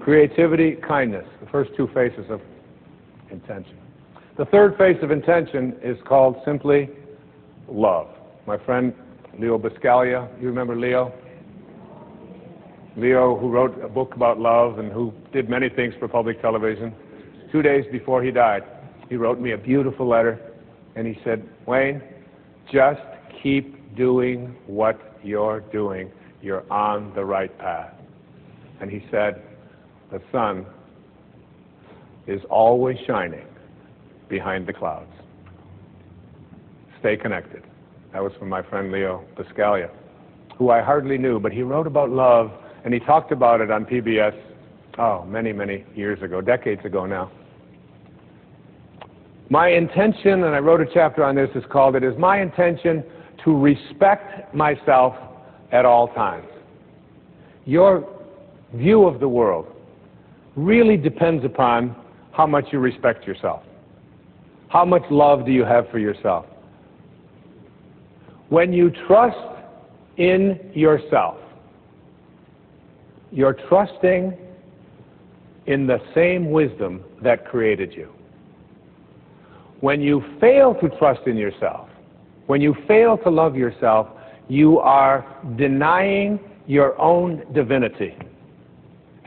creativity, kindness, the first two faces of intention. The third face of intention is called simply love. My friend Leo Buscaglia, you remember Leo? Leo, who wrote a book about love and who did many things for public television. 2 days before he died, he wrote me a beautiful letter, and he said, Wayne, just keep doing what you're doing. You're on the right path. And he said, the sun is always shining behind the clouds. Stay connected. That was from my friend Leo Buscaglia, who I hardly knew, but he wrote about love, and he talked about it on PBS, many, many years ago, decades ago now. My intention, and I wrote a chapter on this, is called, it is my intention to respect myself at all times. Your view of the world really depends upon how much you respect yourself. How much love do you have for yourself? When you trust in yourself, you're trusting in the same wisdom that created you. When you fail to trust in yourself, when you fail to love yourself, you are denying your own divinity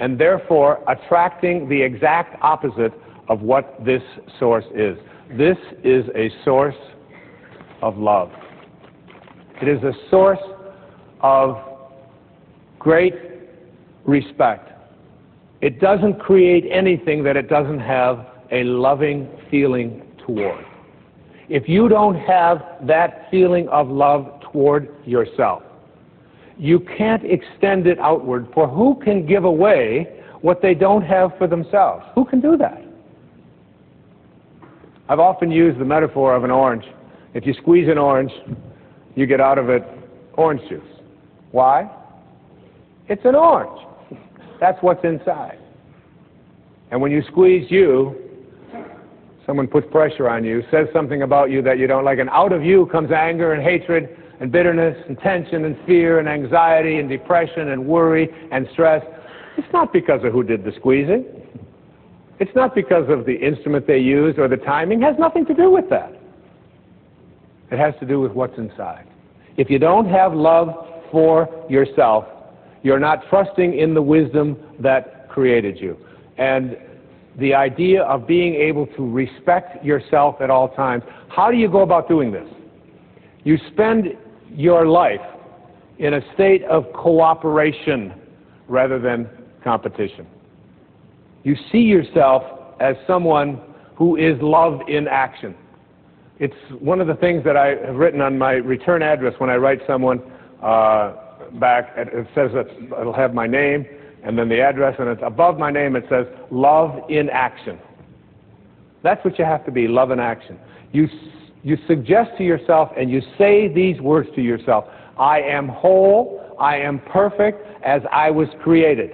and therefore attracting the exact opposite of what this source is. This is a source of love. It is a source of great respect. It doesn't create anything that it doesn't have a loving feeling toward. If you don't have that feeling of love toward yourself, you can't extend it outward, for who can give away what they don't have for themselves? Who can do that? I've often used the metaphor of an orange. If you squeeze an orange, you get out of it orange juice. Why? It's an orange. That's what's inside. And when you squeeze you, someone puts pressure on you, says something about you that you don't like, and out of you comes anger and hatred and bitterness and tension and fear and anxiety and depression and worry and stress. It's not because of who did the squeezing. It's not because of the instrument they used or the timing. It has nothing to do with that. It has to do with what's inside. If you don't have love for yourself, you're not trusting in the wisdom that created you. And the idea of being able to respect yourself at all times, how do you go about doing this? You spend your life in a state of cooperation rather than competition. You see yourself as someone who is love in action. It's one of the things that I have written on my return address when I write someone back. It says that it'll have my name and then the address, and it's above my name it says love in action. That's what you have to be, love in action. You suggest to yourself and you say these words to yourself: I am whole, I am perfect as I was created.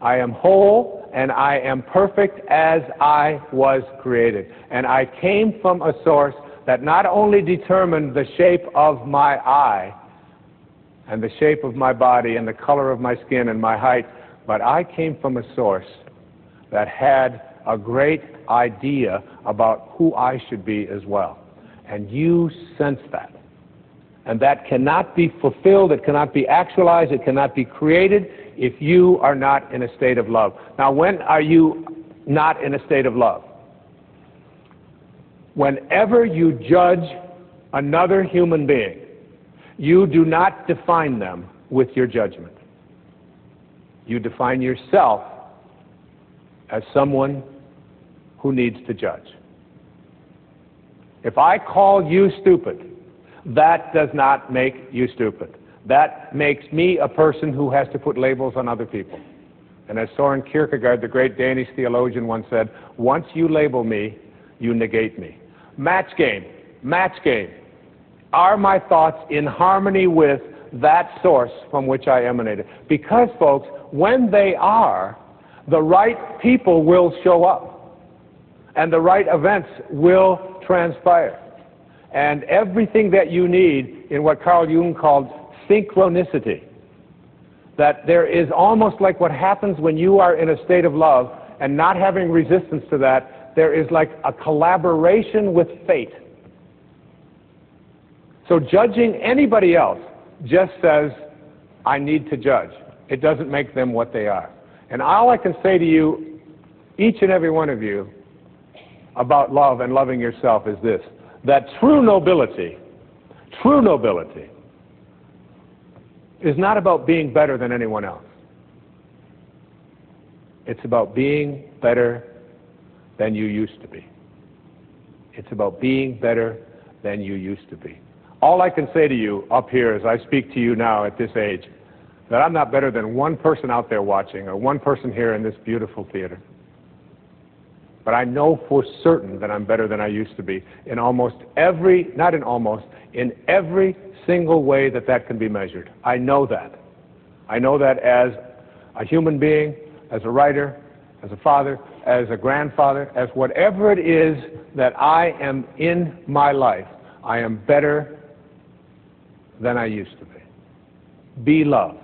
I am whole and I am perfect as I was created. And I came from a source that not only determined the shape of my eye and the shape of my body and the color of my skin and my height, but I came from a source that had a great idea about who I should be as well. And you sense that. And that cannot be fulfilled, it cannot be actualized, it cannot be created if you are not in a state of love. Now, when are you not in a state of love? Whenever you judge another human being, you do not define them with your judgment. You define yourself as someone who needs to judge. If I call you stupid, that does not make you stupid. That makes me a person who has to put labels on other people. And as Søren Kierkegaard, the great Danish theologian, once said, once you label me, you negate me. Match game. Match game. Are my thoughts in harmony with that source from which I emanated? Because, folks, when they are, the right people will show up. And the right events will transpire. And everything that you need in what Carl Jung called synchronicity, that there is almost like what happens when you are in a state of love and not having resistance to that, there is like a collaboration with fate. So judging anybody else just says, I need to judge. It doesn't make them what they are. And all I can say to you, each and every one of you, about love and loving yourself is this, that true nobility is not about being better than anyone else. It's about being better than you used to be. It's about being better than you used to be. All I can say to you up here as I speak to you now at this age, that I'm not better than one person out there watching or one person here in this beautiful theater. But I know for certain that I'm better than I used to be in almost every, not in almost, in every single way that that can be measured. I know that. I know that as a human being, as a writer, as a father, as a grandfather, as whatever it is that I am in my life, I am better than I used to be. Be love.